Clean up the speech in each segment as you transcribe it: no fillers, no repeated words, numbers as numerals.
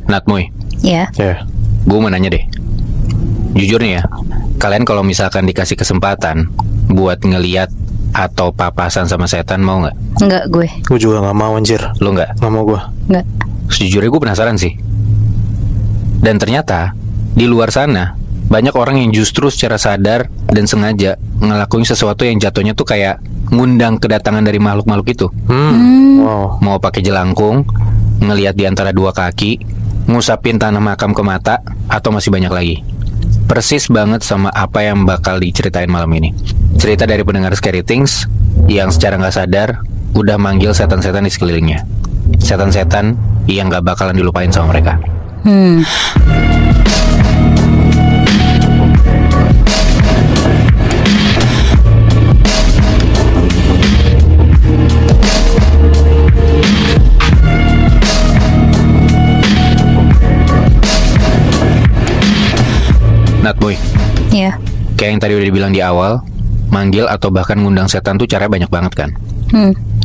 Natmoy, Ya. gue mau nanya deh. Jujur nih ya, kalian kalau misalkan dikasih kesempatan buat ngeliat atau papasan sama setan, mau nggak? Enggak gue. Gue juga gak mau anjir. Lo nggak? Gak mau gue. Enggak. Sejujurnya gue penasaran sih. Dan ternyata di luar sana banyak orang yang justru secara sadar dan sengaja ngelakuin sesuatu yang jatuhnya tuh kayak ngundang kedatangan dari makhluk-makhluk itu. Wow. Mau pakai jelangkung, ngelihat di antara dua kaki, ngusapin tanah makam ke mata, atau masih banyak lagi. Persis banget sama apa yang bakal diceritain malam ini. Cerita dari pendengar Scary Things yang secara nggak sadar udah manggil setan-setan di sekelilingnya. Setan-setan yang nggak bakalan dilupain sama mereka. Natboy, Ya. kayak yang tadi udah dibilang di awal, manggil atau bahkan ngundang setan tuh caranya banyak banget kan.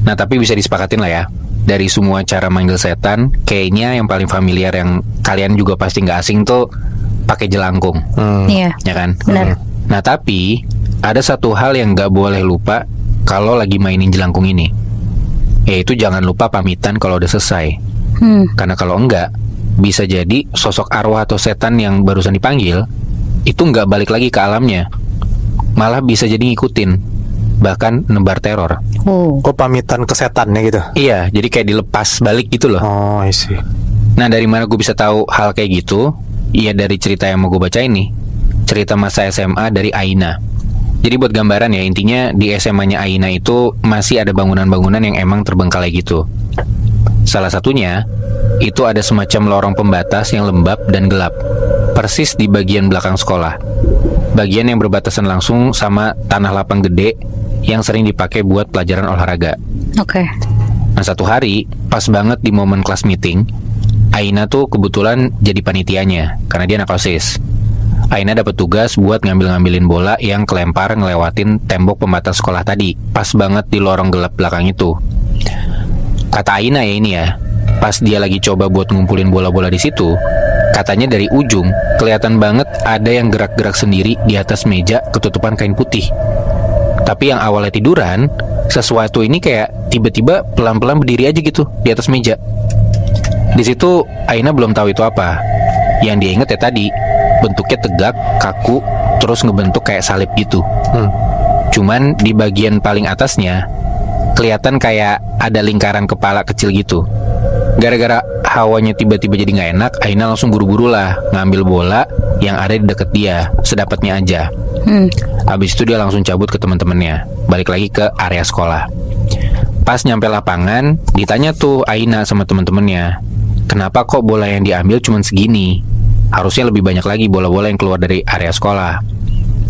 Nah tapi bisa disepakatin lah ya, dari semua cara manggil setan, kayaknya yang paling familiar yang kalian juga pasti nggak asing tuh pakai jelangkung, Iya. ya kan? Benar. Nah tapi ada satu hal yang nggak boleh lupa kalau lagi mainin jelangkung ini, yaitu jangan lupa pamitan kalau udah selesai. Karena kalau enggak, bisa jadi sosok arwah atau setan yang barusan dipanggil itu nggak balik lagi ke alamnya, malah bisa jadi ngikutin, bahkan nebar teror. Oh, pamitan ke setannya gitu. Iya, jadi kayak dilepas balik gitu loh. Oh, I see. Nah dari mana gue bisa tahu hal kayak gitu? Iya dari cerita yang mau gue baca ini, cerita masa SMA dari Aina. Jadi buat gambaran ya, intinya di SMA-nya Aina itu masih ada bangunan-bangunan yang emang terbengkalai gitu. Salah satunya itu ada semacam lorong pembatas yang lembab dan gelap, persis di bagian belakang sekolah. Bagian yang berbatasan langsung sama tanah lapang gede yang sering dipakai buat pelajaran olahraga. Oke. Nah satu hari, pas banget di momen kelas meeting, Aina tuh kebetulan jadi panitianya karena dia anak OSIS. Aina dapat tugas buat ngambil-ngambilin bola yang kelempar ngelewatin tembok pembatas sekolah tadi, pas banget di lorong gelap belakang itu. Kata Aina ya ini ya, pas dia lagi coba buat ngumpulin bola-bola di situ, katanya dari ujung kelihatan banget ada yang gerak-gerak sendiri di atas meja ketutupan kain putih. Tapi yang awalnya tiduran, sesuatu ini kayak tiba-tiba pelan-pelan berdiri aja gitu di atas meja. Di situ Aina belum tahu itu apa. Yang dia inget ya tadi, bentuknya tegak, kaku, terus ngebentuk kayak salib gitu. Cuman di bagian paling atasnya kelihatan kayak ada lingkaran kepala kecil gitu. Gara-gara hawanya tiba-tiba jadi nggak enak, Aina langsung buru-buru lah ngambil bola yang ada di deket dia, sedapatnya aja. Habis itu dia langsung cabut ke teman-temannya, balik lagi ke area sekolah. Pas nyampe lapangan, ditanya tuh Aina sama teman-temannya, kenapa kok bola yang diambil cuma segini? Harusnya lebih banyak lagi bola-bola yang keluar dari area sekolah.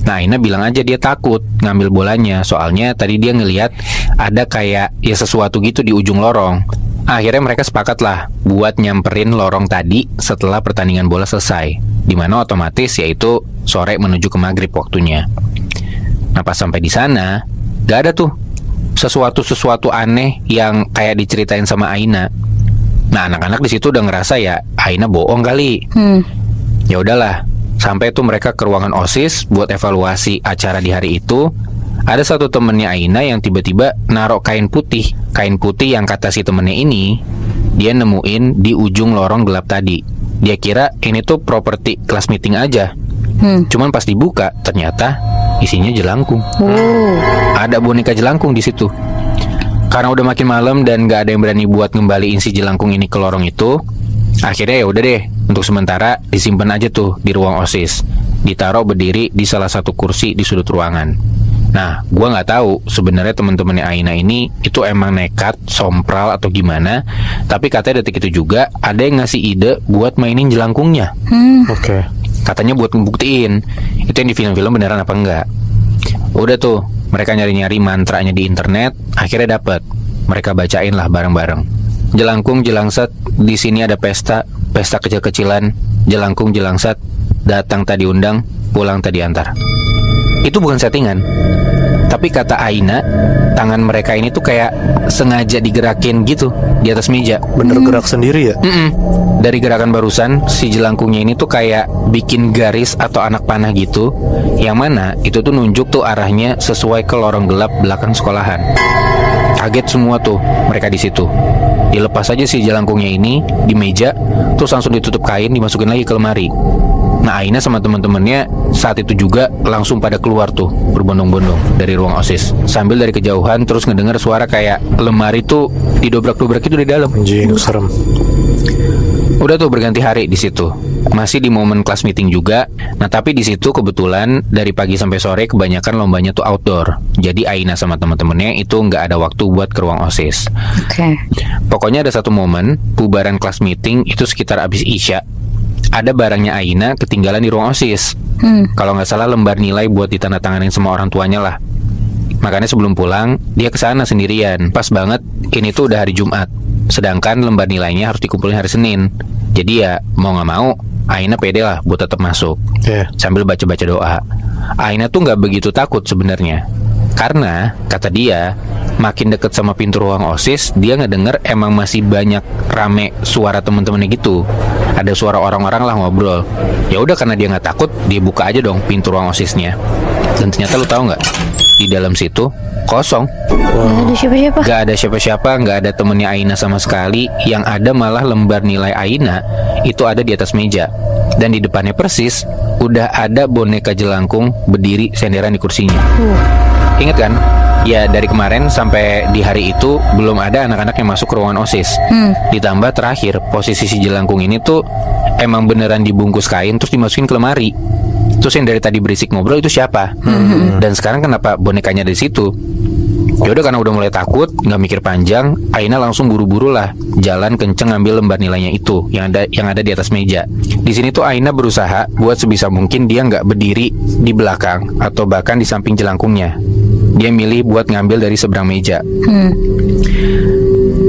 Nah Aina bilang aja dia takut ngambil bolanya, soalnya tadi dia ngelihat ada kayak ya sesuatu gitu di ujung lorong. Akhirnya mereka sepakat lah buat nyamperin lorong tadi setelah pertandingan bola selesai, dimana otomatis yaitu sore menuju ke maghrib waktunya. Nah pas sampai di sana, gak ada tuh sesuatu aneh yang kayak diceritain sama Aina. Nah anak-anak di situ udah ngerasa ya Aina bohong kali. Ya udahlah, sampai tuh mereka ke ruangan OSIS buat evaluasi acara di hari itu. Ada satu temennya Aina yang tiba-tiba narok kain putih yang kata si temennya ini dia nemuin di ujung lorong gelap tadi. Dia kira ini tuh properti kelas meeting aja. Cuman pas dibuka ternyata isinya jelangkung. Ada boneka jelangkung di situ. Karena udah makin malam dan gak ada yang berani buat ngembaliin si jelangkung ini ke lorong itu, akhirnya ya udah deh, untuk sementara disimpan aja tuh di ruang OSIS. Ditaruh berdiri di salah satu kursi di sudut ruangan. Nah, gua nggak tahu sebenarnya teman-temannya Aina ini itu emang nekat, sompral atau gimana. Tapi katanya detik itu juga ada yang ngasih ide buat mainin jelangkungnya. Oke. Katanya buat ngebuktiin itu yang di film-film beneran apa enggak. Udah tuh, mereka nyari-nyari mantranya di internet, akhirnya dapet. Mereka bacain lah bareng-bareng. Jelangkung jelangset, di sini ada pesta kecil-kecilan. Jelangkung jelangsat, datang tadi undang, pulang tadi antar. Itu bukan settingan, Tapi kata Aina, tangan mereka ini tuh kayak sengaja digerakin gitu di atas meja. Bener gerak sendiri ya? Dari gerakan barusan, si jelangkungnya ini tuh kayak bikin garis atau anak panah gitu, yang mana itu tuh nunjuk tuh arahnya sesuai ke lorong gelap belakang sekolahan. Kaget semua tuh mereka di situ. Dilepas aja si jelangkungnya ini di meja, terus langsung ditutup kain, dimasukin lagi ke lemari. Nah, Aina sama teman-temannya saat itu juga langsung pada keluar tuh berbondong-bondong dari ruang OSIS. Sambil dari kejauhan terus ngedengar suara kayak lemari tuh didobrak-dobrak itu di dalam. Anjing, serem. Udah tuh berganti hari di situ. Masih di momen kelas meeting juga. Nah, tapi di situ kebetulan dari pagi sampai sore kebanyakan lombanya tuh outdoor. Jadi Aina sama teman-temannya itu nggak ada waktu buat ke ruang OSIS. Oke. Pokoknya ada satu momen bubaran kelas meeting itu sekitar abis Isya. Ada barangnya Aina ketinggalan di ruang OSIS. Kalau nggak salah lembar nilai buat ditandatanganin sama orang tuanya lah. Makanya sebelum pulang dia kesana sendirian. Pas banget ini tuh udah hari Jumat. Sedangkan lembar nilainya harus dikumpulin hari Senin. Jadi ya mau nggak mau Aina pede lah buat tetap masuk. Sambil baca-baca doa. Aina tuh nggak begitu takut sebenarnya. Karena kata dia, makin deket sama pintu ruang OSIS, dia ngedenger emang masih banyak rame suara temen-temennya gitu. Ada suara orang-orang lah ngobrol. Ya udah karena dia nggak takut, dia buka aja dong pintu ruang OSISnya. Dan ternyata lu tahu nggak? Di dalam situ kosong. Gak ada siapa-siapa. Gak ada siapa-siapa, gak ada temennya Aina sama sekali. Yang ada malah lembar nilai Aina itu ada di atas meja. Dan di depannya persis udah ada boneka jelangkung berdiri senderan di kursinya. Ingat kan? Ya dari kemarin sampai di hari itu belum ada anak-anak yang masuk ke ruangan OSIS. Ditambah terakhir posisi si jelangkung ini tuh emang beneran dibungkus kain terus dimasukin ke lemari. Terus yang dari tadi berisik ngobrol itu siapa? Dan sekarang kenapa bonekanya di situ? Yaudah karena udah mulai takut, nggak mikir panjang, Aina langsung buru-buru lah jalan kenceng ngambil lembar nilainya itu yang ada di atas meja. Di sini tuh Aina berusaha buat sebisa mungkin dia nggak berdiri di belakang atau bahkan di samping jelangkungnya. Dia milih buat ngambil dari seberang meja.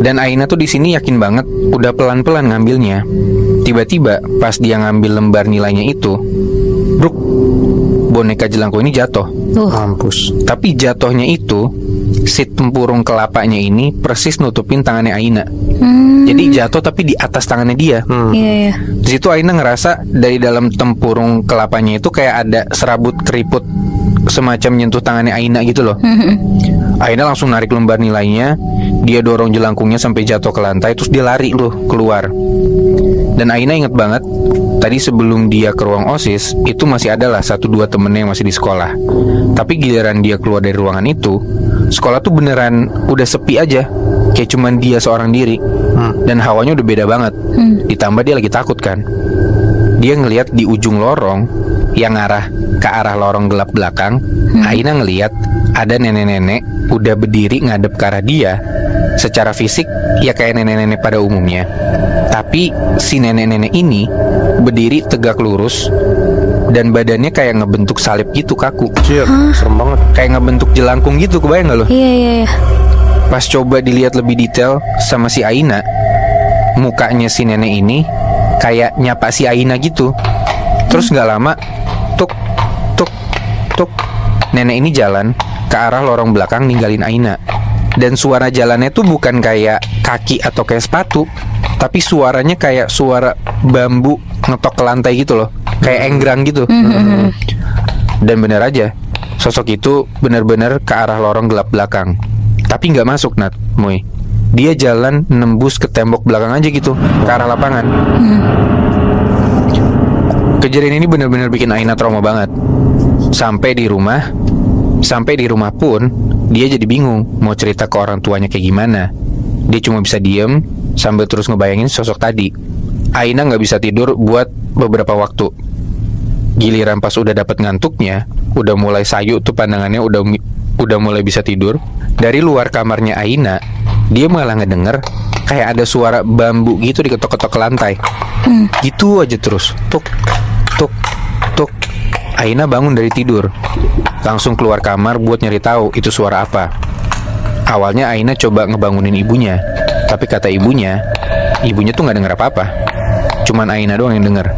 Dan Aina tuh di sini yakin banget udah pelan-pelan ngambilnya. Tiba-tiba pas dia ngambil lembar nilainya itu, bruk, boneka jelangkung ini jatuh. Mampus. Tapi jatuhnya itu si tempurung kelapanya ini persis nutupin tangannya Aina. Jadi jatuh tapi di atas tangannya dia. Iya. Di situ Aina ngerasa dari dalam tempurung kelapanya itu kayak ada serabut keriput semacam nyentuh tangannya Aina gitu loh. Aina langsung narik lembar nilainya, dia dorong jelangkungnya sampai jatuh ke lantai, terus dia lari loh keluar. Dan Aina inget banget tadi sebelum dia ke ruang OSIS itu masih adalah 1-2 temennya yang masih di sekolah. Tapi giliran dia keluar dari ruangan itu, sekolah tuh beneran udah sepi aja, kayak cuman dia seorang diri. Dan hawanya udah beda banget. Ditambah dia lagi takut kan. Dia ngelihat di ujung lorong yang ke arah lorong gelap belakang, Aina ngelihat ada nenek-nenek udah berdiri ngadep ke arah dia. Secara fisik ya kayak nenek-nenek pada umumnya. Tapi si nenek-nenek ini berdiri tegak lurus dan badannya kayak ngebentuk salib gitu kaku. Serem banget. Kayak ngebentuk jelangkung gitu, kebayang gak lo? Iya. Pas coba dilihat lebih detail sama si Aina, mukanya si nenek ini kayak nyapa si Aina gitu. Terus gak lama, tuk, nenek ini jalan ke arah lorong belakang ninggalin Aina. Dan suara jalannya tuh bukan kayak kaki atau kayak sepatu, tapi suaranya kayak suara bambu ngetok ke lantai gitu loh, kayak enggrang gitu. Dan bener aja, sosok itu bener-bener ke arah lorong gelap belakang. Tapi gak masuk, Nat, Moy. Dia jalan nembus ke tembok belakang aja gitu, ke arah lapangan. Kejadian ini benar-benar bikin Aina trauma banget. Sampai di rumah pun dia jadi bingung mau cerita ke orang tuanya kayak gimana. Dia cuma bisa diem sambil terus ngebayangin sosok tadi. Aina gak bisa tidur buat beberapa waktu. Giliran pas udah dapet ngantuknya, udah mulai sayu tuh pandangannya, udah mulai bisa tidur. Dari luar kamarnya Aina, dia malah ngedenger kayak ada suara bambu gitu diketok-ketok ke lantai. Gitu aja terus. Tuk. Aina bangun dari tidur, langsung keluar kamar buat nyari tahu itu suara apa. Awalnya Aina coba ngebangunin ibunya, tapi kata ibunya tuh nggak denger apa-apa. Cuman Aina doang yang denger.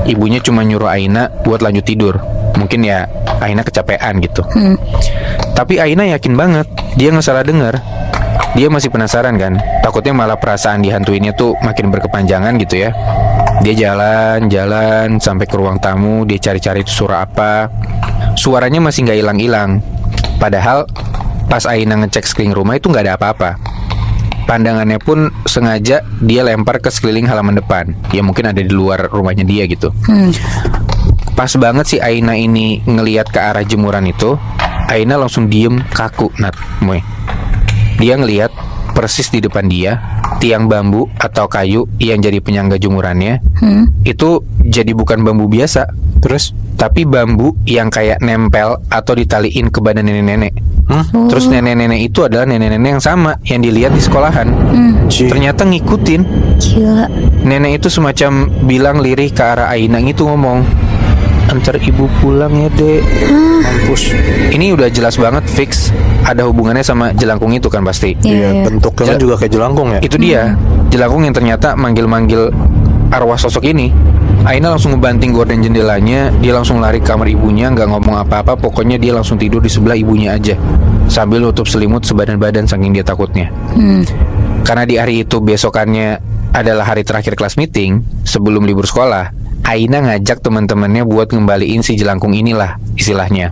Ibunya cuma nyuruh Aina buat lanjut tidur. Mungkin ya Aina kecapean gitu. Tapi Aina yakin banget dia nggak salah dengar. Dia masih penasaran kan, takutnya malah perasaan dihantuinnya tuh makin berkepanjangan gitu ya. Dia jalan-jalan sampai ke ruang tamu. Dia cari-cari itu suara apa. Suaranya masih nggak hilang-hilang. Padahal pas Aina ngecek sekeliling rumah itu nggak ada apa-apa. Pandangannya pun sengaja dia lempar ke sekeliling halaman depan. Ya mungkin ada di luar rumahnya dia gitu. Pas banget si Aina ini ngelihat ke arah jemuran itu, Aina langsung diem kaku, Nat, Moy. Dia ngelihat persis di depan dia tiang bambu atau kayu yang jadi penyangga jemurannya. Itu jadi bukan bambu biasa, Terus? tapi bambu yang kayak nempel atau ditaliin ke badan nenek-nenek. Terus nenek-nenek itu adalah nenek-nenek yang sama yang dilihat di sekolahan. Ternyata ngikutin. Gila. Nenek itu semacam bilang lirih ke arah Aina gitu, ngomong, "Antar ibu pulang ya, Dek." Mampus. Ini udah jelas banget fix ada hubungannya sama jelangkung itu kan pasti. Iya, bentuknya Jel- juga kayak jelangkung ya. Itu dia, jelangkung yang ternyata manggil-manggil arwah sosok ini. Aina langsung ngebanting gorden jendelanya. Dia langsung lari ke kamar ibunya, nggak ngomong apa-apa. Pokoknya dia langsung tidur di sebelah ibunya aja, sambil nutup selimut sebadan-badan saking dia takutnya. Karena di hari itu besokannya adalah hari terakhir kelas meeting sebelum libur sekolah, Aina ngajak teman-temannya buat ngembaliin si jelangkung inilah istilahnya.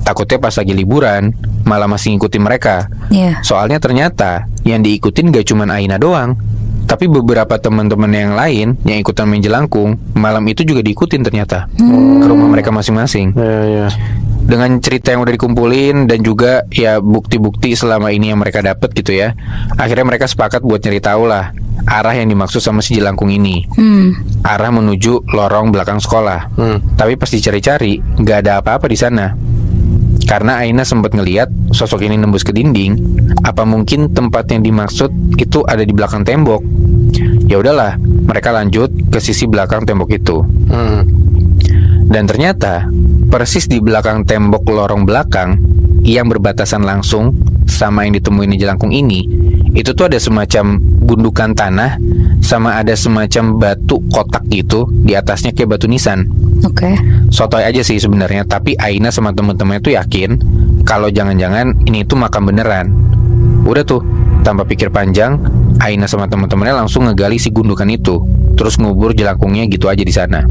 Takutnya pas lagi liburan malah masih ngikutin mereka. Iya. Soalnya ternyata yang diikutin gak cuman Aina doang, tapi beberapa teman-teman yang lain yang ikutan main jelangkung malam itu juga diikutin ternyata ke rumah mereka masing-masing. Iya. Dengan cerita yang udah dikumpulin dan juga ya bukti-bukti selama ini yang mereka dapat gitu ya, akhirnya mereka sepakat buat nyari tahu lah arah yang dimaksud sama si jelangkung ini. Arah menuju lorong belakang sekolah. Tapi pas dicari-cari nggak ada apa-apa di sana. Karena Aina sempat ngeliat sosok ini nembus ke dinding. Apa mungkin tempat yang dimaksud itu ada di belakang tembok? Ya udahlah, mereka lanjut ke sisi belakang tembok itu. Dan ternyata persis di belakang tembok lorong belakang yang berbatasan langsung sama yang ditemuin di jelangkung ini, itu tuh ada semacam gundukan tanah sama ada semacam batu kotak gitu, di atasnya kayak batu nisan. Oke. Sotoy aja sih sebenarnya, tapi Aina sama temen-temennya tuh yakin kalau jangan-jangan ini tuh makam beneran. Udah tuh, tanpa pikir panjang, Aina sama temen-temennya langsung ngegali si gundukan itu, terus ngubur jelangkungnya gitu aja di sana.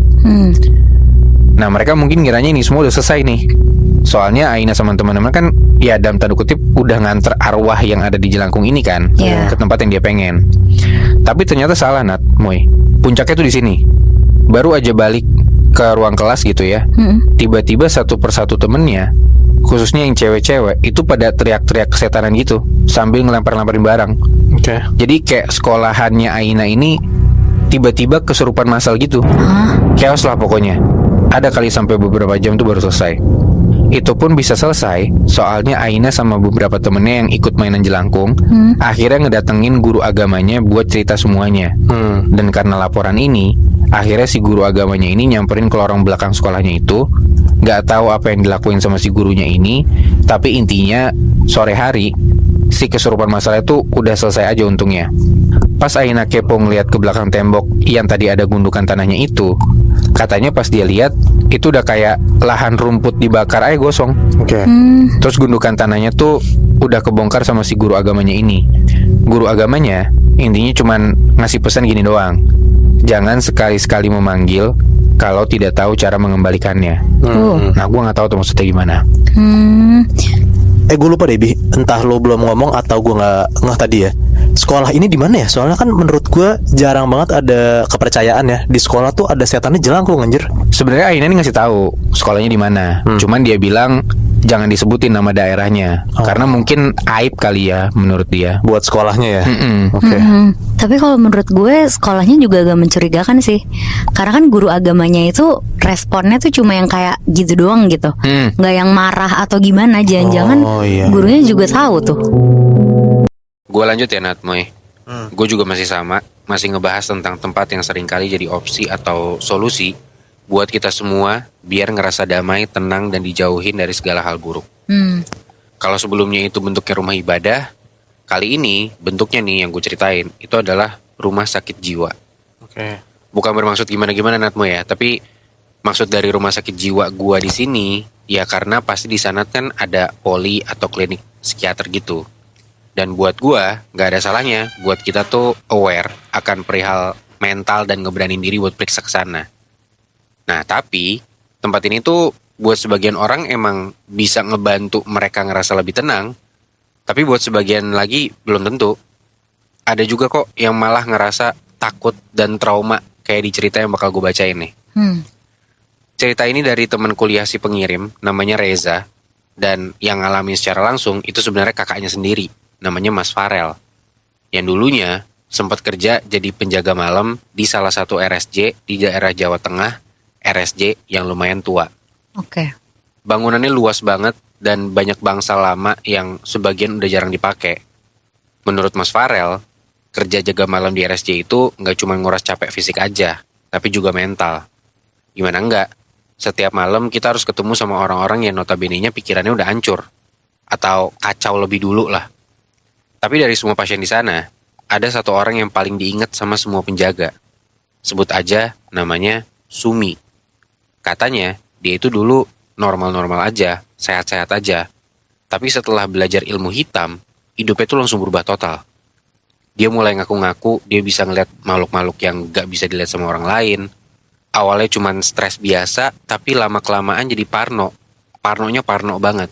Nah, mereka mungkin ngiranya ini semua udah selesai nih. Soalnya Aina sama teman-teman kan ya dalam tanda kutip udah nganter arwah yang ada di jelangkung ini kan Iya. ke tempat yang dia pengen. Tapi ternyata salah, Nat, Moy. Puncaknya tuh di sini. Baru aja balik ke ruang kelas gitu ya. Tiba-tiba satu persatu temennya, khususnya yang cewek-cewek, itu pada teriak-teriak kesetanan gitu sambil ngelempar-lemparin barang. Oke. Jadi kayak sekolahannya Aina ini tiba-tiba kesurupan massal gitu. Chaos lah pokoknya. Ada kali sampai beberapa jam tuh baru selesai. Itu pun bisa selesai soalnya Aina sama beberapa temennya yang ikut mainan jelangkung akhirnya ngedatengin guru agamanya buat cerita semuanya. Dan karena laporan ini, akhirnya si guru agamanya ini nyamperin ke lorong belakang sekolahnya itu. Gak tahu apa yang dilakuin sama si gurunya ini, tapi intinya sore hari si kesurupan masalah itu udah selesai aja untungnya. Pas Aina kepo ngeliat ke belakang tembok yang tadi ada gundukan tanahnya itu, katanya pas dia lihat itu udah kayak lahan rumput dibakar aja gosong. Oke. Terus gundukan tanahnya tuh udah kebongkar sama si guru agamanya ini. Guru agamanya intinya cuman ngasih pesan gini doang, jangan sekali-sekali memanggil kalau tidak tahu cara mengembalikannya. Nah, gua nggak tahu tuh maksudnya gimana. Gue lupa deh, Bi. Entah lo belum ngomong atau gue nggak ngeh tadi ya. Sekolah ini di mana ya? Soalnya kan menurut gue jarang banget ada kepercayaan ya di sekolah tuh ada setannya jelangkung anjir. Sebenarnya Aina ini ngasih tahu sekolahnya di mana. Cuman dia bilang jangan disebutin nama daerahnya karena mungkin aib kali ya menurut dia. Buat sekolahnya ya. Oke. Tapi kalau menurut gue sekolahnya juga agak mencurigakan sih. Karena kan guru agamanya itu responnya tuh cuma yang kayak gitu doang gitu, nggak yang marah atau gimana. Jangan-jangan Oh, iya. gurunya juga tahu tuh. Gue lanjut ya, Nat, Moy. Gue juga masih sama, masih ngebahas tentang tempat yang seringkali jadi opsi atau solusi buat kita semua biar ngerasa damai, tenang, dan dijauhin dari segala hal buruk. Kalau sebelumnya itu bentuknya rumah ibadah, kali ini bentuknya nih yang gue ceritain itu adalah rumah sakit jiwa. Oke. Bukan bermaksud gimana-gimana, Nat, Moy ya, tapi Maksud dari rumah sakit jiwa gua di sini, ya karena pasti di sana kan ada poli atau klinik psikiater gitu. Dan buat gua, nggak ada salahnya buat kita tuh aware akan perihal mental dan ngeberanin diri buat periksa ke sana. Nah, tapi tempat ini tuh buat sebagian orang emang bisa ngebantu mereka ngerasa lebih tenang, tapi buat sebagian lagi belum tentu. Ada juga kok yang malah ngerasa takut dan trauma kayak di cerita yang bakal gue bacain nih. Cerita ini dari teman kuliah si pengirim, namanya Reza, dan yang ngalamin secara langsung itu sebenarnya kakaknya sendiri, namanya Mas Farel, yang dulunya sempat kerja jadi penjaga malam di salah satu RSJ di daerah Jawa Tengah, RSJ yang lumayan tua. Oke. Bangunannya luas banget dan banyak bangsal lama yang sebagian udah jarang dipakai. Menurut Mas Farel, kerja jaga malam di RSJ itu nggak cuma nguras capek fisik aja, tapi juga mental. Gimana enggak? Setiap malam kita harus ketemu sama orang-orang yang notabene-nya pikirannya udah hancur. Atau kacau lebih dulu lah. Tapi dari semua pasien di sana, ada satu orang yang paling diingat sama semua penjaga. Sebut aja namanya Sumi. Katanya, dia itu dulu normal-normal aja, sehat-sehat aja. Tapi setelah belajar ilmu hitam, hidupnya tuh langsung berubah total. Dia mulai ngaku-ngaku dia bisa ngeliat makhluk-makhluk yang gak bisa dilihat sama orang lain. Awalnya cuman stres biasa, tapi lama-kelamaan jadi parno. Parnonya parno banget.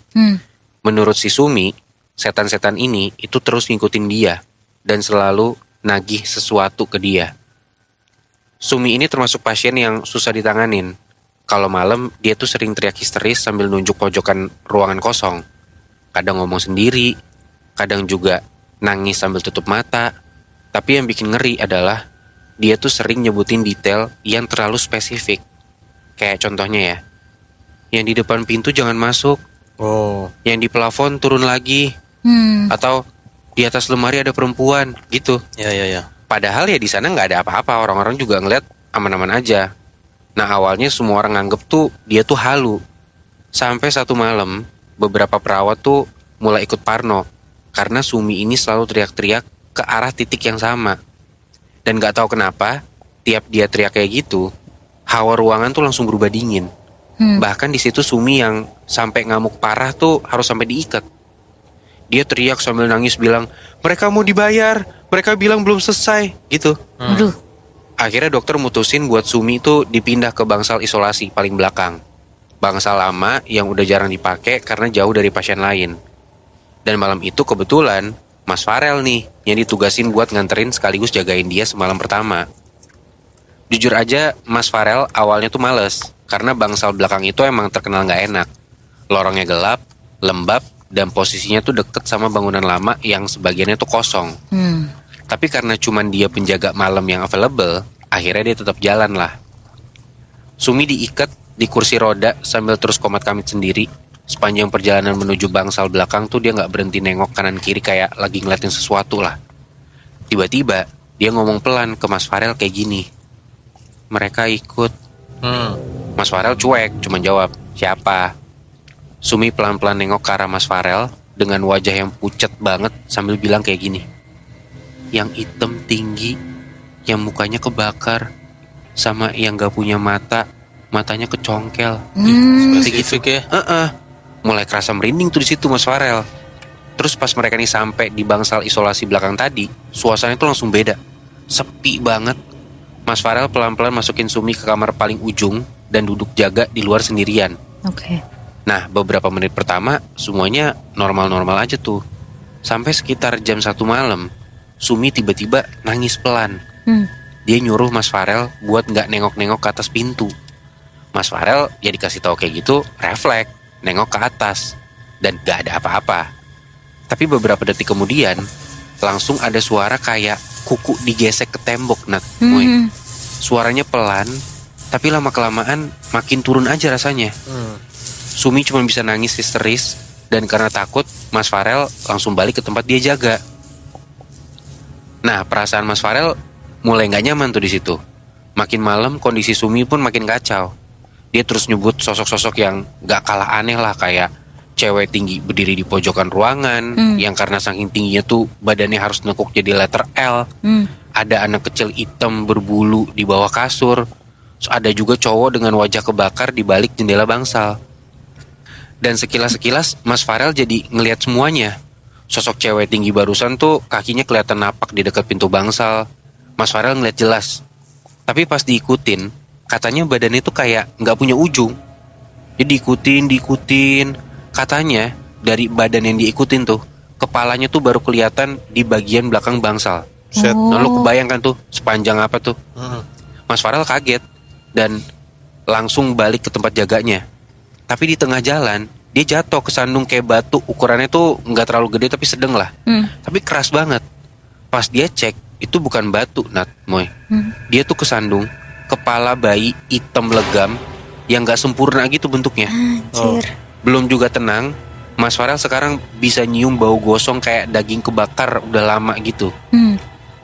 Menurut si Sumi, setan-setan ini itu terus ngikutin dia dan selalu nagih sesuatu ke dia. Sumi ini termasuk pasien yang susah ditanganin. Kalau malam, dia tuh sering teriak histeris sambil nunjuk pojokan ruangan kosong. Kadang ngomong sendiri, kadang juga nangis sambil tutup mata. Tapi yang bikin ngeri adalah dia tuh sering nyebutin detail yang terlalu spesifik. Kayak contohnya ya, yang di depan pintu jangan masuk, yang di plafon turun lagi, atau di atas lemari ada perempuan, gitu. Ya. Padahal ya di sana nggak ada apa-apa, orang-orang juga ngeliat aman-aman aja. Nah awalnya semua orang nganggep tuh dia tuh halu. Sampai satu malam, beberapa perawat tuh mulai ikut parno karena Sumi ini selalu teriak-teriak ke arah titik yang sama. Dan gak tahu kenapa, tiap dia teriak kayak gitu, hawa ruangan tuh langsung berubah dingin. Bahkan di situ Sumi yang sampai ngamuk parah tuh harus sampai diikat. Dia teriak sambil nangis bilang, mereka mau dibayar, mereka bilang belum selesai, gitu. Aduh. Akhirnya dokter mutusin buat Sumi itu dipindah ke bangsal isolasi paling belakang. Bangsal lama yang udah jarang dipakai karena jauh dari pasien lain. Dan malam itu kebetulan Mas Farel nih yang ditugasin buat nganterin sekaligus jagain dia semalam pertama. Jujur aja Mas Farel awalnya tuh males karena bangsal belakang itu emang terkenal gak enak. Lorongnya gelap, lembab, dan posisinya tuh deket sama bangunan lama yang sebagiannya tuh kosong. Tapi karena cuman dia penjaga malam yang available, akhirnya dia tetap jalan lah. Sumi diikat di kursi roda sambil terus komat kamit sendiri. Sepanjang perjalanan menuju bangsal belakang tuh dia gak berhenti nengok kanan kiri kayak lagi ngeliatin sesuatu lah. Tiba-tiba dia ngomong pelan ke Mas Farel kayak gini, mereka ikut. Mas Farel cuek, cuman jawab, siapa? Sumi pelan-pelan nengok ke arah Mas Farel dengan wajah yang pucat banget sambil bilang kayak gini, yang hitam tinggi, yang mukanya kebakar, sama yang gak punya mata, matanya kecongkel. Spesifik ya. Mulai kerasa merinding tuh di situ Mas Farel. Terus pas mereka nih sampai di bangsal isolasi belakang tadi, suasananya tuh langsung beda, sepi banget. Mas Farel pelan-pelan masukin Sumi ke kamar paling ujung dan duduk jaga di luar sendirian. Oke. Nah, beberapa menit pertama semuanya normal-normal aja tuh. Sampai sekitar jam 1 malam, Sumi tiba-tiba nangis pelan. Dia nyuruh Mas Farel buat nggak nengok-nengok ke atas pintu. Mas Farel ya dikasih tahu kayak gitu, refleks nengok ke atas dan gak ada apa-apa. Tapi beberapa detik kemudian langsung ada suara kayak kuku digesek ke tembok, Nat. Suaranya pelan, tapi lama-kelamaan makin turun aja rasanya. Sumi cuma bisa nangis histeris, dan karena takut, Mas Farel langsung balik ke tempat dia jaga. Nah, perasaan Mas Farel mulai nggak nyaman tuh di situ. Makin malam kondisi Sumi pun makin kacau. Dia terus nyebut sosok-sosok yang nggak kalah aneh lah, kayak cewek tinggi berdiri di pojokan ruangan, yang karena saking tingginya tuh badannya harus nekuk jadi letter L. Ada anak kecil hitam berbulu di bawah kasur. ada juga cowok dengan wajah kebakar di balik jendela bangsal. Dan sekilas-sekilas Mas Farel jadi ngelihat semuanya. Sosok cewek tinggi barusan tuh kakinya kelihatan napak di dekat pintu bangsal. Mas Farel ngeliat jelas. Tapi pas diikutin, katanya badannya tuh kayak nggak punya ujung. Jadi diikutin. Katanya dari badan yang diikutin tuh, kepalanya tuh baru kelihatan di bagian belakang bangsal. Set. Oh. Nah, lu kebayang kan tuh sepanjang apa tuh? Mas Farel kaget dan langsung balik ke tempat jaganya. Tapi di tengah jalan dia jatuh kesandung kayak batu. Ukurannya tuh nggak terlalu gede tapi sedang lah. Tapi keras banget. Pas dia cek itu bukan batu, Nat, Moy. Dia tuh kesandung kepala bayi hitam legam yang nggak sempurna gitu bentuknya. Anjir. Belum juga tenang, Mas Farel sekarang bisa nyium bau gosong kayak daging kebakar udah lama gitu.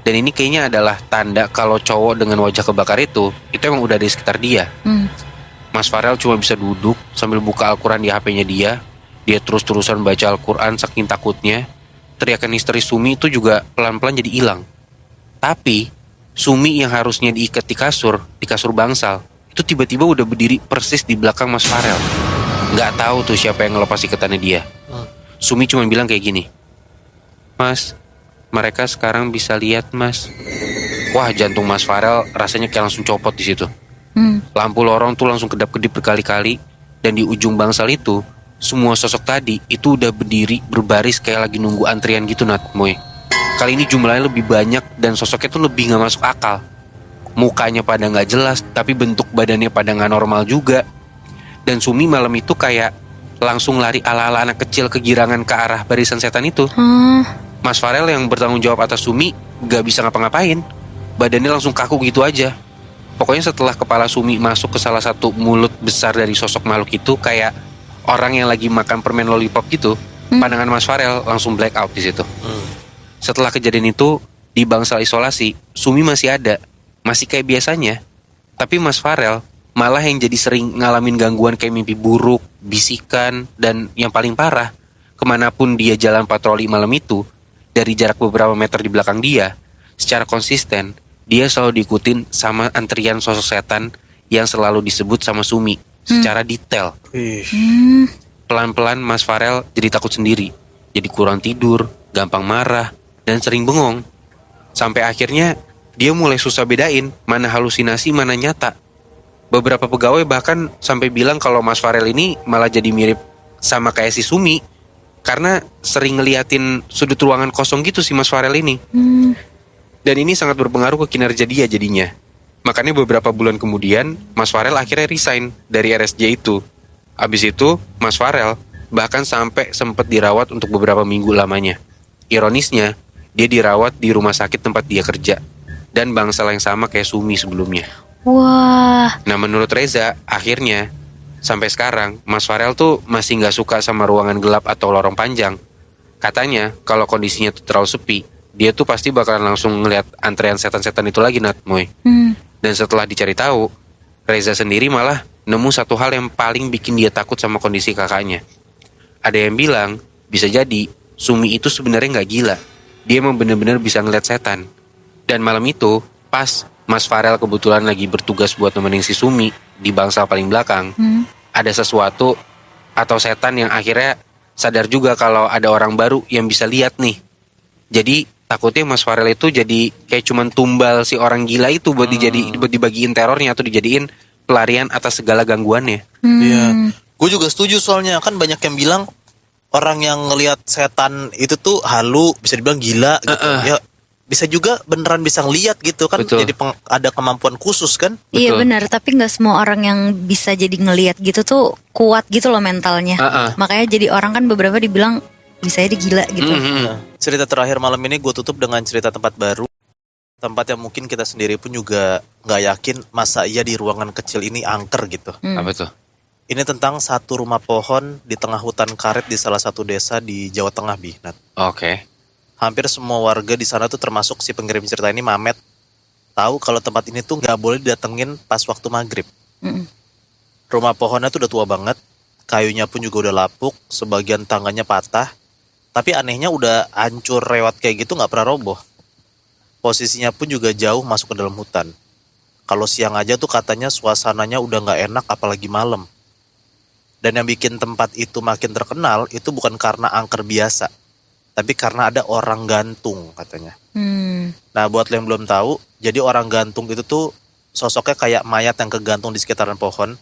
Dan ini kayaknya adalah tanda kalau cowok dengan wajah kebakar itu emang udah di sekitar dia. Mas Farel cuma bisa duduk sambil buka Al-Quran di HP-nya dia. Dia terus-terusan baca Al-Quran saking takutnya. Teriakan histeris Sumi itu juga pelan-pelan jadi hilang. Tapi Sumi yang harusnya diikat di kasur bangsal, itu tiba-tiba udah berdiri persis di belakang Mas Farel. Nggak tahu tuh siapa yang ngelepas ikatannya dia. Sumi cuma bilang kayak gini, "Mas, mereka sekarang bisa lihat, Mas." Wah, jantung Mas Farel rasanya kayak langsung copot di situ. Lampu lorong tuh langsung kedap-kedip berkali-kali. Dan di ujung bangsal itu, semua sosok tadi itu udah berdiri berbaris kayak lagi nunggu antrian gitu, Nat, Moy. Kali ini jumlahnya lebih banyak dan sosoknya tuh lebih gak masuk akal. Mukanya pada gak jelas, tapi bentuk badannya pada gak normal juga. Dan Sumi malam itu kayak langsung lari ala-ala anak kecil kegirangan ke arah barisan setan itu. Mas Farel yang bertanggung jawab atas Sumi gak bisa ngapa-ngapain. Badannya langsung kaku gitu aja. Pokoknya setelah kepala Sumi masuk ke salah satu mulut besar dari sosok makhluk itu, kayak orang yang lagi makan permen lollipop gitu, pandangan Mas Farel langsung black out di situ. Setelah kejadian itu, di bangsal isolasi, Sumi masih ada, masih kayak biasanya. Tapi Mas Farel malah yang jadi sering ngalamin gangguan kayak mimpi buruk, bisikan, dan yang paling parah, kemanapun dia jalan patroli malam itu, dari jarak beberapa meter di belakang dia, secara konsisten, dia selalu diikutin sama antrian sosok setan yang selalu disebut sama Sumi secara detail. Pelan-pelan Mas Farel jadi takut sendiri, jadi kurang tidur, gampang marah, dan sering bengong. Sampai akhirnya dia mulai susah bedain mana halusinasi mana nyata. Beberapa pegawai bahkan sampai bilang kalau Mas Farel ini malah jadi mirip sama kayak si Sumi, karena sering ngeliatin sudut ruangan kosong gitu si Mas Farel ini. Dan ini sangat berpengaruh ke kinerja dia jadinya. Makanya beberapa bulan kemudian, Mas Farel akhirnya resign dari RSJ itu. Abis itu, Mas Farel bahkan sampai sempat dirawat untuk beberapa minggu lamanya. Ironisnya, dia dirawat di rumah sakit tempat dia kerja. Dan bangsal yang sama kayak Sumi sebelumnya. Wah. Nah, menurut Reza, akhirnya, sampai sekarang, Mas Farel tuh masih nggak suka sama ruangan gelap atau lorong panjang. Katanya, kalau kondisinya tuh terlalu sepi, dia tuh pasti bakalan langsung ngeliat antrean setan-setan itu lagi, Nat, Moy. Dan setelah dicari tahu, Reza sendiri malah nemu satu hal yang paling bikin dia takut sama kondisi kakaknya. Ada yang bilang, bisa jadi Sumi itu sebenarnya nggak gila. Dia emang bener-bener bisa ngeliat setan. Dan malam itu, pas Mas Farel kebetulan lagi bertugas buat nemenin si Sumi di bangsal paling belakang, ada sesuatu atau setan yang akhirnya sadar juga kalau ada orang baru yang bisa lihat nih. Jadi takutnya Mas Farel itu jadi kayak cuman tumbal si orang gila itu buat buat dibagiin terornya atau dijadiin pelarian atas segala gangguannya. Iya. Gue juga setuju soalnya kan banyak yang bilang orang yang ngelihat setan itu tuh halu, bisa dibilang gila gitu. Ya bisa juga beneran bisa ngelihat gitu kan. Betul. Jadi ada kemampuan khusus kan. Iya Betul. benar, tapi nggak semua orang yang bisa jadi ngelihat gitu tuh kuat gitu loh mentalnya. Makanya jadi orang kan beberapa dibilang bisa jadi gila gitu. Nah, cerita terakhir malam ini gue tutup dengan cerita tempat baru. Tempat yang mungkin kita sendiri pun juga nggak yakin masa iya di ruangan kecil ini angker gitu. Apa tuh? Ini tentang satu rumah pohon di tengah hutan karet di salah satu desa di Jawa Tengah, Nat. Oke. Hampir semua warga di sana tuh termasuk si pengirim cerita ini, Mamet, tahu kalau tempat ini tuh nggak boleh didatengin pas waktu maghrib. Rumah pohonnya tuh udah tua banget, kayunya pun juga udah lapuk, sebagian tangganya patah. Tapi anehnya udah hancur rewat kayak gitu nggak pernah roboh. Posisinya pun juga jauh masuk ke dalam hutan. Kalau siang aja tuh katanya suasananya udah nggak enak apalagi malam. Dan yang bikin tempat itu makin terkenal itu bukan karena angker biasa, tapi karena ada orang gantung katanya. Nah buat lo yang belum tahu, jadi orang gantung itu tuh sosoknya kayak mayat yang kegantung di sekitaran pohon.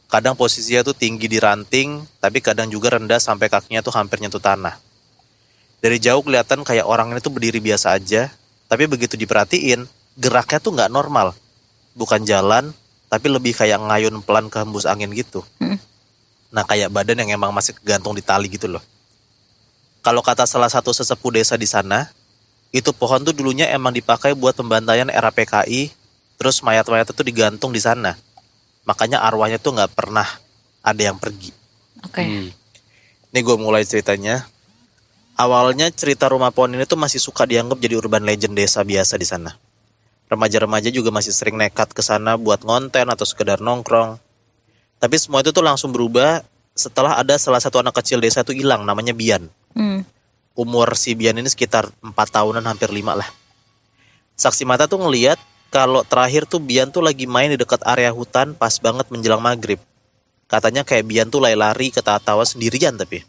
Kadang posisinya tuh tinggi di ranting, tapi kadang juga rendah sampai kakinya tuh hampir nyentuh tanah. Dari jauh kelihatan kayak orangnya tuh berdiri biasa aja, tapi begitu diperhatiin, geraknya tuh nggak normal. Bukan jalan, tapi lebih kayak ngayun pelan ke hembus angin gitu. Nah kayak badan yang emang masih kegantung di tali gitu loh. Kalau kata salah satu sesepuh desa di sana, itu pohon tuh dulunya emang dipakai buat pembantaian era PKI, terus mayat-mayat itu digantung di sana. Makanya arwahnya tuh nggak pernah ada yang pergi. Oke. Ini gue mulai ceritanya. Awalnya cerita rumah pohon ini tuh masih suka dianggap jadi urban legend desa biasa di sana. Remaja-remaja juga masih sering nekat ke sana buat ngonten atau sekedar nongkrong. Tapi semua itu tuh langsung berubah setelah ada salah satu anak kecil desa tuh hilang, namanya Bian. Umur si Bian ini sekitar 4 tahunan, hampir 5 lah. Saksi mata tuh ngeliat kalau terakhir tuh Bian tuh lagi main di dekat area hutan pas banget menjelang maghrib. Katanya kayak Bian tuh lari-lari ketawa-tawa sendirian tapi.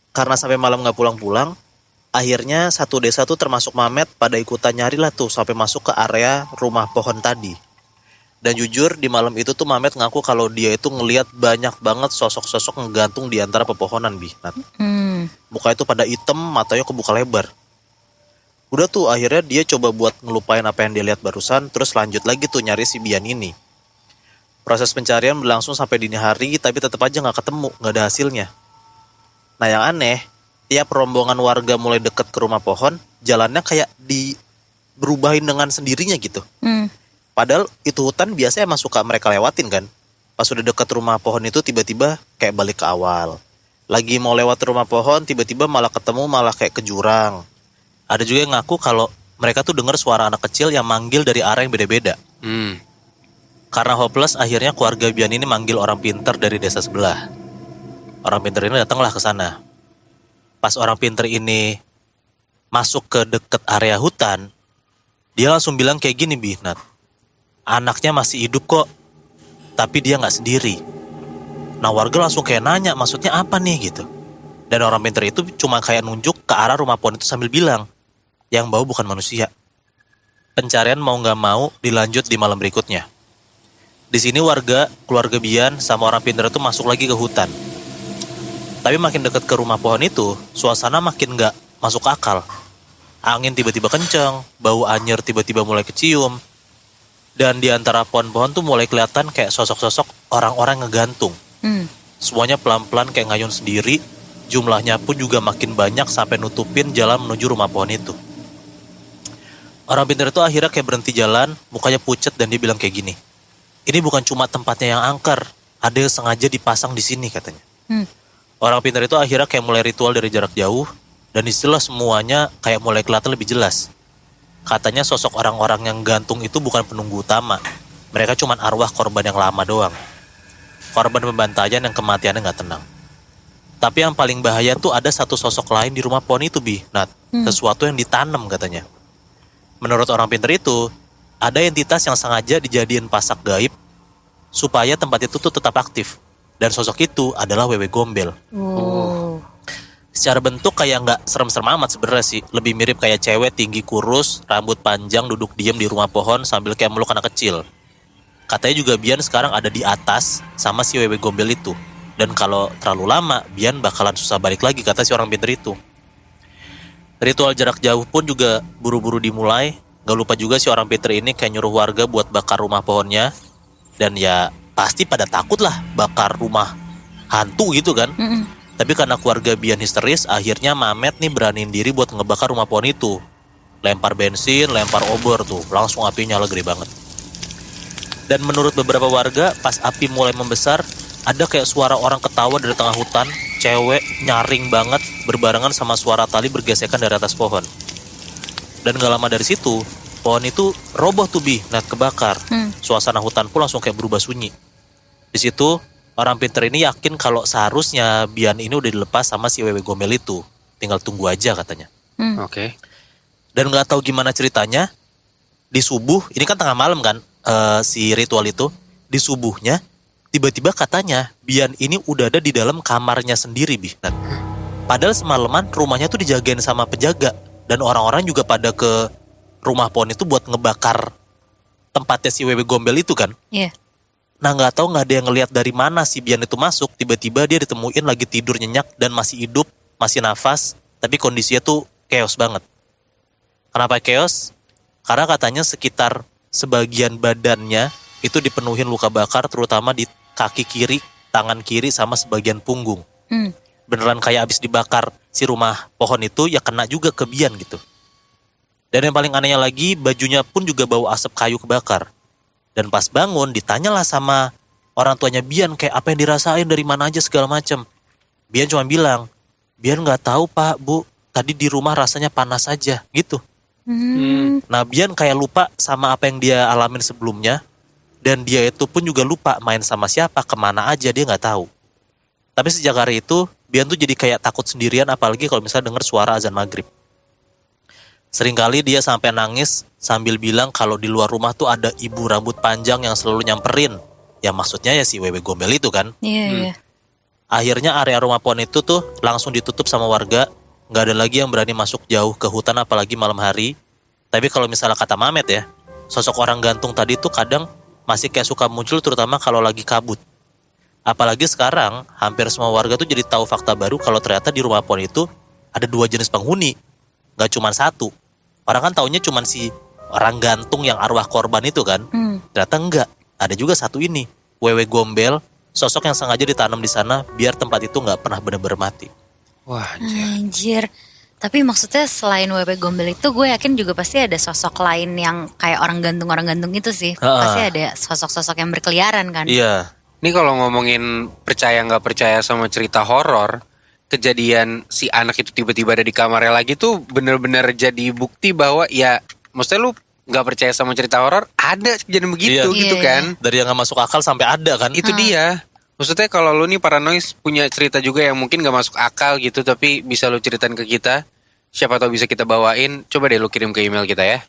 Karena sampai malam gak pulang-pulang, akhirnya satu desa tuh termasuk Mamet pada ikutan nyari lah tuh sampai masuk ke area rumah pohon tadi. Dan jujur di malam itu tuh Mamet ngaku kalau dia itu ngelihat banyak banget sosok-sosok ngegantung di antara pepohonan Bi. Muka itu pada hitam, matanya kebuka lebar. Udah tuh akhirnya dia coba buat ngelupain apa yang dia lihat barusan, terus lanjut lagi tuh nyari si Bian ini. Proses pencarian berlangsung sampai dini hari, tapi tetap aja nggak ketemu, nggak ada hasilnya. Nah yang aneh, tiap rombongan warga mulai deket ke rumah pohon, jalannya kayak berubahin dengan sendirinya gitu. Padahal itu hutan biasanya emang suka mereka lewatin kan. Pas udah deket rumah pohon itu tiba-tiba kayak balik ke awal. Lagi mau lewat rumah pohon tiba-tiba malah ketemu malah kayak ke jurang. Ada juga yang ngaku kalau mereka tuh dengar suara anak kecil yang manggil dari arah yang beda-beda. Karena hopeless akhirnya keluarga Bian ini manggil orang pinter dari desa sebelah. Orang pinter ini datanglah ke sana. Pas orang pinter ini masuk ke deket area hutan, dia langsung bilang kayak gini Bi, Nat. Anaknya masih hidup kok, tapi dia nggak sendiri. Nah warga langsung kayak nanya maksudnya apa nih gitu. Dan orang pinter itu cuma kayak nunjuk ke arah rumah pohon itu sambil bilang, yang bau bukan manusia. Pencarian mau nggak mau dilanjut di malam berikutnya. Di sini warga, keluarga Bian sama orang pinter itu masuk lagi ke hutan. Tapi makin dekat ke rumah pohon itu, suasana makin nggak masuk akal. Angin tiba-tiba kenceng, bau anjir tiba-tiba mulai kecium. Dan di antara pohon-pohon tuh mulai kelihatan kayak sosok-sosok orang-orang ngegantung. Semuanya pelan-pelan kayak ngayun sendiri, jumlahnya pun juga makin banyak sampai nutupin jalan menuju rumah pohon itu. Orang pintar itu akhirnya kayak berhenti jalan, mukanya pucet dan dia bilang kayak gini. Ini bukan cuma tempatnya yang angker, ada yang sengaja dipasang di sini katanya. Orang pintar itu akhirnya kayak mulai ritual dari jarak jauh, dan istilah semuanya kayak mulai kelihatan lebih jelas. Katanya sosok orang-orang yang gantung itu bukan penunggu utama. Mereka cuma arwah korban yang lama doang. Korban pembantaian yang kematiannya gak tenang. Tapi yang paling bahaya tuh ada satu sosok lain di rumah pohon itu Bi, Nat. Sesuatu yang ditanam katanya. Menurut orang pintar itu, ada entitas yang sengaja dijadiin pasak gaib supaya tempat itu tuh tetap aktif. Dan sosok itu adalah Wewe Gombel. Secara bentuk kayak nggak serem-serem amat sebenarnya sih. Lebih mirip kayak cewek tinggi kurus, rambut panjang, duduk diem di rumah pohon sambil kayak meluk anak kecil. Katanya juga Bian sekarang ada di atas sama si Wewe Gombel itu. Dan kalau terlalu lama, Bian bakalan susah balik lagi, kata si orang pintar itu. Ritual jarak jauh pun juga buru-buru dimulai. Gak lupa juga si orang pintar ini kayak nyuruh warga buat bakar rumah pohonnya. Dan ya pasti pada takut lah bakar rumah hantu gitu kan. Tapi karena keluarga Bian histeris, akhirnya Mamet nih beraniin diri buat ngebakar rumah pohon itu. Lempar bensin, lempar obor tuh, langsung apinya nyala gede banget. Dan menurut beberapa warga, pas api mulai membesar, ada kayak suara orang ketawa dari tengah hutan, cewek nyaring banget, berbarengan sama suara tali bergesekan dari atas pohon. Dan gak lama dari situ, pohon itu roboh tuh Bi, net kebakar. Suasana hutan pun langsung kayak berubah sunyi. Di situ, orang pinter ini yakin kalau seharusnya Bian ini udah dilepas sama si Wewe Gombel itu. Tinggal tunggu aja katanya. Oke. Dan gak tahu gimana ceritanya, di subuh, ini kan tengah malam kan, si ritual itu, di subuhnya tiba-tiba katanya Bian ini udah ada di dalam kamarnya sendiri, Bi. Dan padahal semalaman rumahnya tuh dijagain sama penjaga, dan orang-orang juga pada ke rumah pohon itu buat ngebakar tempatnya si Wewe Gombel itu kan. Iya. Nah nggak tahu nggak ada yang ngelihat dari mana si Bian itu masuk, tiba-tiba dia ditemuin lagi tidur nyenyak dan masih hidup, masih nafas, tapi kondisinya tuh chaos banget. Kenapa chaos? Karena katanya sekitar sebagian badannya itu dipenuhin luka bakar, terutama di kaki kiri, tangan kiri, sama sebagian punggung. Beneran kayak abis dibakar si rumah pohon itu, ya kena juga ke Bian gitu. Dan yang paling anehnya lagi, bajunya pun juga bau asap kayu kebakar. Dan pas bangun, ditanyalah sama orang tuanya Bian kayak apa yang dirasain, dari mana aja segala macem. Bian cuma bilang, Bian nggak tahu Pak, Bu, tadi di rumah rasanya panas aja gitu. Nah Bian kayak lupa sama apa yang dia alamin sebelumnya, dan dia itu pun juga lupa main sama siapa, kemana aja dia nggak tahu. Tapi sejak hari itu Bian tuh jadi kayak takut sendirian, apalagi kalau misalnya dengar suara azan maghrib. Seringkali dia sampai nangis sambil bilang kalau di luar rumah tuh ada ibu rambut panjang yang selalu nyamperin. Ya maksudnya ya si Wewe Gombel itu kan. Iya. Akhirnya area rumah pohon itu tuh langsung ditutup sama warga. Nggak ada lagi yang berani masuk jauh ke hutan apalagi malam hari. Tapi kalau misalnya kata Mamet ya, sosok orang gantung tadi tuh kadang masih kayak suka muncul, terutama kalau lagi kabut. Apalagi sekarang hampir semua warga tuh jadi tahu fakta baru kalau ternyata di rumah pohon itu ada 2 jenis penghuni. Nggak cuma 1. Orang kan taunya cuma si orang gantung yang arwah korban itu kan. Ternyata enggak. Ada juga satu ini, Wewe Gombel, sosok yang sengaja ditanam di sana biar tempat itu nggak pernah benar-benar mati. Wah, Anjir. Tapi maksudnya selain Wewe Gombel itu, gue yakin juga pasti ada sosok lain yang kayak orang gantung itu sih. Pasti ada sosok-sosok yang berkeliaran kan. Iya. ini kalau ngomongin percaya nggak percaya sama cerita horor, kejadian si anak itu tiba-tiba ada di kamarnya lagi tuh bener-bener jadi bukti bahwa ya, maksudnya lu nggak percaya sama cerita horor, ada kejadian begitu gitu kan. Dari yang nggak masuk akal sampai ada kan. Itu dia. Maksudnya kalau lu nih paranoid punya cerita juga yang mungkin gak masuk akal gitu, tapi bisa lu ceritain ke kita, siapa tahu bisa kita bawain. Coba deh lu kirim ke email kita ya.